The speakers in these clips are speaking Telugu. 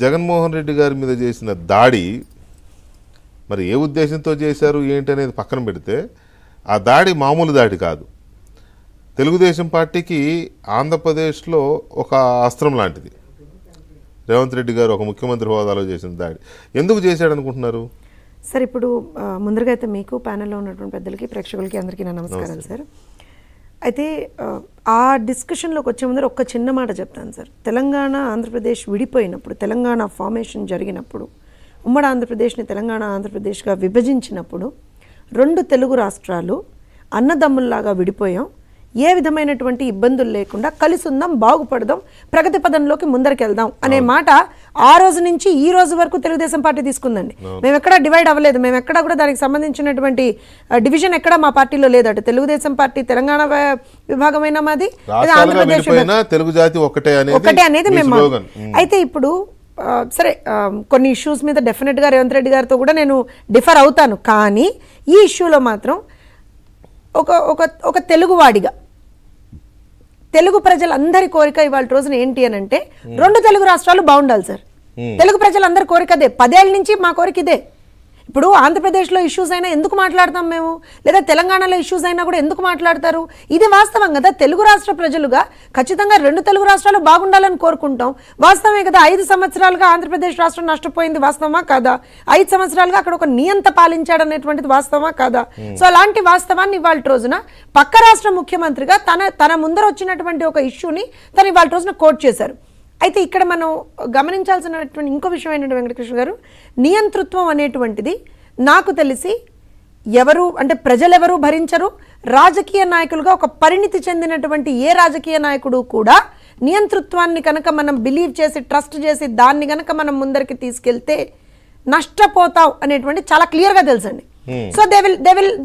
జగన్మోహన్ రెడ్డి గారి మీద చేసిన దాడి మరి ఏ ఉద్దేశంతో చేశారు ఏంటి అనేది పక్కన పెడితే ఆ దాడి మామూలు దాడి కాదు. తెలుగుదేశం పార్టీకి ఆంధ్రప్రదేశ్లో ఒక అస్త్రం లాంటిది. రేవంత్ రెడ్డి గారు ఒక ముఖ్యమంత్రి హోదాలో చేసిన దాడి ఎందుకు చేశాడు అనుకుంటున్నారు సార్? ఇప్పుడు ముందరగా అయితే మీకు ప్యానెల్లో ఉన్నటువంటి పెద్దలకి ప్రేక్షకులకి అందరికీ నా నమస్కారాలు సార్. అయితే ఆ డిస్కషన్లోకి వచ్చే ముందర ఒక్క చిన్న మాట చెప్తాను సార్. తెలంగాణ ఆంధ్రప్రదేశ్ విడిపోయినప్పుడు, తెలంగాణ ఫార్మేషన్ జరిగినప్పుడు, ఉమ్మడి ఆంధ్రప్రదేశ్ని తెలంగాణ ఆంధ్రప్రదేశ్గా విభజించినప్పుడు 2 తెలుగు రాష్ట్రాలు అన్నదమ్ముల్లాగా విడిపోయాం. ఏ విధమైనటువంటి ఇబ్బందులు లేకుండా కలిసి ఉందాం, బాగుపడదాం, ప్రగతి పదంలోకి ముందరికెళ్దాం అనే మాట ఆ రోజు నుంచి ఈ రోజు వరకు తెలుగుదేశం పార్టీ తీసుకుందండి. మేము ఎక్కడా డివైడ్ అవ్వలేదు. మేము ఎక్కడా కూడా దానికి సంబంధించినటువంటి డివిజన్ ఎక్కడా మా పార్టీలో లేదట. తెలుగుదేశం పార్టీ తెలంగాణ విభాగమైన మాది, ఆంధ్రప్రదేశ్ తెలుగు జాతి ఒకటే అనేది మేము. అయితే ఇప్పుడు సరే, కొన్ని ఇష్యూస్ మీద డెఫినెట్గా రేవంత్ రెడ్డి గారితో కూడా నేను డిఫర్ అవుతాను. కానీ ఈ ఇష్యూలో మాత్రం ఒక తెలుగువాడిగా తెలుగు ప్రజలందరి కోరిక ఇవాళ రోజున ఏంటి అని అంటే 2 తెలుగు రాష్ట్రాలు బాగుండాలి సార్. తెలుగు ప్రజలందరి కోరిక అదే. 10 ఏళ్ళ నుంచి మా కోరిక ఇదే. ఇప్పుడు ఆంధ్రప్రదేశ్లో ఇష్యూస్ అయినా ఎందుకు మాట్లాడతాం మేము, లేదా తెలంగాణలో ఇష్యూస్ అయినా కూడా ఎందుకు మాట్లాడతారు? ఇది వాస్తవం కదా. తెలుగు రాష్ట్ర ప్రజలుగా ఖచ్చితంగా 2 తెలుగు రాష్ట్రాలు బాగుండాలని కోరుకుంటాం. వాస్తవమే కదా. 5 సంవత్సరాలుగా ఆంధ్రప్రదేశ్ రాష్ట్రం నష్టపోయింది, వాస్తవమా కాదా? 5 సంవత్సరాలుగా అక్కడ ఒక నియంత పాలించాడు అనేటువంటిది వాస్తవమా కాదా? సో అలాంటి వాస్తవాన్ని ఇవాళ రోజున పక్క రాష్ట్ర ముఖ్యమంత్రిగా తన ముందర వచ్చినటువంటి ఒక ఇష్యూని తను ఇవాళ రోజున కోట్ చేశారు. అయితే ఇక్కడ మనం గమనించాల్సినటువంటి ఇంకో విషయం ఏంటంటే వెంకటకృష్ణ గారు, నియంతృత్వం అనేటువంటిది నాకు తెలిసి ఎవరు అంటే ప్రజలెవరూ భరించరు. రాజకీయ నాయకులుగా ఒక పరిణితి చెందినటువంటి ఏ రాజకీయ నాయకుడు కూడా నియంతృత్వాన్ని కనుక మనం బిలీవ్ చేసి, ట్రస్ట్ చేసి దాన్ని కనుక మనం ముందరికి తీసుకెళ్తే నష్టపోతాం అనేటువంటి చాలా క్లియర్గా తెలుసండి. So they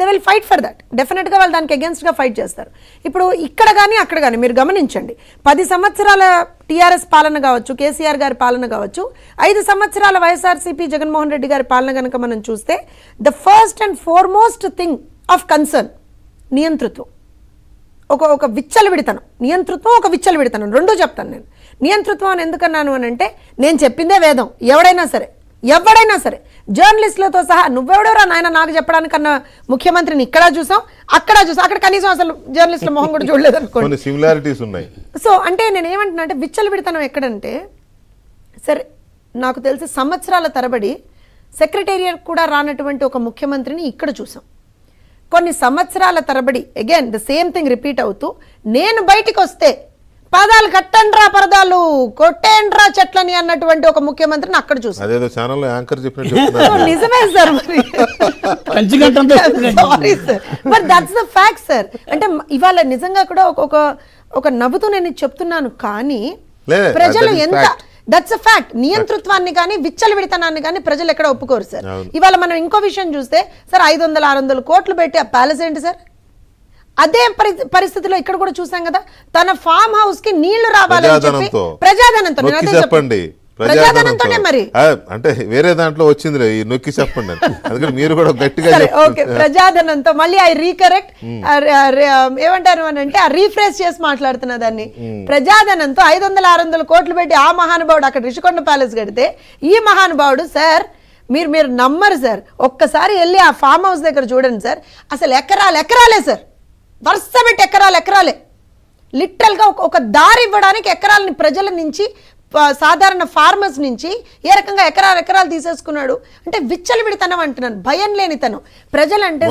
will fight for that. డెఫినెట్గా వాళ్ళు దానికి అగేన్స్ట్గా ఫైట్ చేస్తారు. ఇప్పుడు ఇక్కడ కానీ అక్కడ కానీ మీరు గమనించండి, 10 సంవత్సరాల టీఆర్ఎస్ పాలన కావచ్చు, కేసీఆర్ గారి పాలన కావచ్చు, 5 సంవత్సరాల వైఎస్ఆర్సీపీ జగన్మోహన్ రెడ్డి గారి పాలన కనుక మనం చూస్తే the first and foremost thing of concern నియంతృత్వం. ఒక విచ్చలవిడితనం. నియంతృత్వం, ఒక విచ్చలవిడితనం, రెండూ చెప్తాను నేను. నియంతృత్వం అని ఎందుకన్నాను అని అంటే, నేను చెప్పిందే వేదం. ఎవడైనా సరే జర్నలిస్టులతో సహా, నువ్వెవడెవరా నాయన నాకు చెప్పడానికన్నా ముఖ్యమంత్రిని ఇక్కడ చూసాం, అక్కడ కనీసం అసలు జర్నలిస్టుల మొహం కూడా చూడలేదు అనుకోండి. సిమిలారిటీస్ ఉన్నాయి. సో అంటే నేను ఏమంటున్నా అంటే విచ్చలవిడితనం ఎక్కడంటే, సరే నాకు తెలిసి సంవత్సరాల తరబడి సెక్రటేరియట్ కూడా రానటువంటి ఒక ముఖ్యమంత్రిని ఇక్కడ చూసాం. కొన్ని సంవత్సరాల తరబడి again the same thing repeat అవుతూ, నేను బయటికి వస్తే పాదాలు కట్టండ్రా, పరదాలు కొట్టేండ్రా చెట్లని అన్నటువంటి ఒక ముఖ్యమంత్రిని అక్కడ చూసాం. నిజమే సార్. మరి దట్స్ ద ఫ్యాక్ట్ సార్. అంటే ఇవాళ నిజంగా కూడా ఒక నవ్వుతూ నేను చెప్తున్నాను, కానీ ప్రజలు ఎంత, దట్స్ అ ఫ్యాక్ట్. నియంతృత్వాన్ని కానీ విచ్చలవిడితనాన్ని కానీ ప్రజలు ఎక్కడ ఒప్పుకోరు సార్. ఇవాళ మనం ఇంకో విషయం చూస్తే సార్, 500-600 కోట్లు పెట్టి ఆ ప్యాలెస్ ఏంటి సార్? అదే పరిస్థితిలో ఇక్కడ కూడా చూసాం కదా, తన ఫామ్ హౌస్ కి నీళ్లు రావాలని చెప్పి ప్రజాధనంతో మరి అంటే వేరే దాంట్లో వచ్చింది నొక్కి చెప్పండి. అందుకని మీరు కూడా గట్టిగా ఓకే, ప్రజాధనంతో మళ్ళీ ఐ రీకరెక్ట్ ఏమంటారు అని అంటే ఆ రీఫ్రెష్ చేసి మాట్లాడుతున్నా దాన్ని. ప్రజాధనంతో 500-600 కోట్లు పెట్టి ఆ మహానుభావుడు అక్కడ రిషికొండ ప్యాలెస్ కడితే, ఈ మహానుభావుడు సార్ మీరు నమ్మరు సార్, ఒక్కసారి వెళ్ళి ఆ ఫామ్ హౌస్ దగ్గర చూడండి సార్, అసలు ఎకరాలే సార్, వరుస పెట్టి ఎకరాలే. లిటరల్గా ఒక దారి ఇవ్వడానికి ఎకరాలని ప్రజల నుంచి, సాధారణ ఫార్మర్స్ నుంచి ఏ రకంగా ఎకరాలు తీసేసుకున్నాడు అంటే విచ్చలవిడితనం అంటున్నాను, భయం లేనితనం. ప్రజలంటే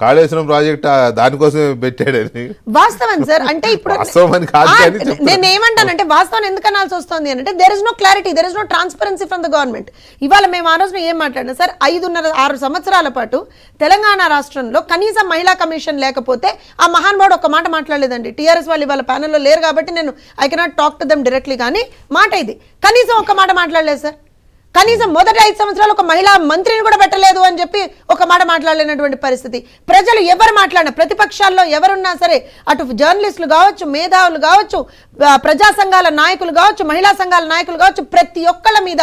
కాళేశ్వరం ప్రాజెక్ట్ దానికోసమే పెట్టాడని వాస్తవం సార్. అంటే ఇప్పుడు నేను ఏమంటానంటే, వాస్తవం ఎందుకు అనాల్సి వస్తుంది అంటే, there is no clarity, there is no transparency from the government. ఇవాళ మేము ఆ రోజున ఏం మాట్లాడినా సార్, 5.5-6 సంవత్సరాల పాటు తెలంగాణ రాష్ట్రంలో కనీసం మహిళా కమిషన్ లేకపోతే ఆ మహానుభావుడు ఒక మాట మాట్లాడలేదండి. టీఆర్ఎస్ వాళ్ళు ఇవాళ ప్యానెల్లో లేరు కాబట్టి నేను I cannot talk to them directly, కానీ మాట ఇది కనీసం ఒక మాట మాట్లాడలేదు సార్. కనీసం మొదటి 5 సంవత్సరాలు ఒక మహిళా మంత్రిని కూడా పెట్టలేదు అని చెప్పి ఒక మాట మాట్లాడలేనటువంటి పరిస్థితి. ప్రజలు ఎవరు మాట్లాడినా, ప్రతిపక్షాల్లో ఎవరున్నా సరే, అటు జర్నలిస్టులు కావచ్చు, మేధావులు కావచ్చు, ప్రజా సంఘాల నాయకులు కావచ్చు, మహిళా సంఘాల నాయకులు కావచ్చు, ప్రతి ఒక్కళ్ళ మీద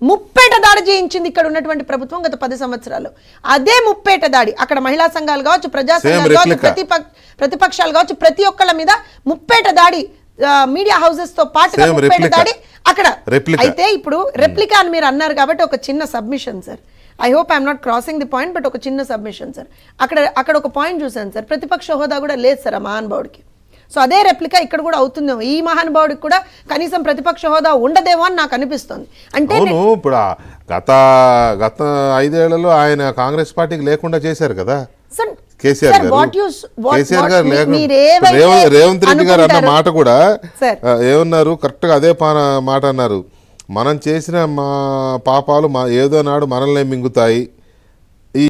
ముప్పేట దాడి చేయించింది ఇక్కడ ఉన్నటువంటి ప్రభుత్వం గత 10 సంవత్సరాలు. అదే ముప్పేట దాడి అక్కడ మహిళా సంఘాలు కావచ్చు, ప్రజా సంఘాలు కావచ్చు, ప్రతిపక్షాలు కావచ్చు, ప్రతి ఒక్కళ్ళ మీద ముప్పేట దాడి మీడియా హౌసెస్ తో పాటుగా Same ముప్పేట replica. దాడి అక్కడ Replica. అయితే ఇప్పుడు రెప్లికా అని మీరు అన్నారు కాబట్టి ఒక చిన్న submission sir. I hope I'm not crossing the point, but ఒక చిన్న సబ్మిషన్ సార్. అక్కడ ఒక పాయింట్ చూసాను సార్, ప్రతిపక్ష హోదా కూడా లేదు సార్ ఆ మహానుభావుడికి. సో అదే రెప్లికా ఇక్కడ కూడా అవుతుందేమో, ఈ మహానుభావుడికి కూడా కనీసం ప్రతిపక్ష హోదా ఉండదేమో అని నాకు అనిపిస్తుంది. అంటే అవును, ఇప్పుడు గత 5 ఏళ్లలో ఆయన కాంగ్రెస్ పార్టీకి లేకుండా చేశారు కదా సార్, కేసీఆర్ సార్, గారు. what you- what- KCR what గారు మీరు లేకుండా ఏవైతే రేవంత్ రెడ్డి గారు అన్న అనుకుంటారో- మాట కూడా సార్. ఏమన్నారు, కరెక్ట్గా అదే మాట అన్నారు. మనం చేసిన మా పాపాలు ఏదో నాడు మనల్ని మింగుతాయి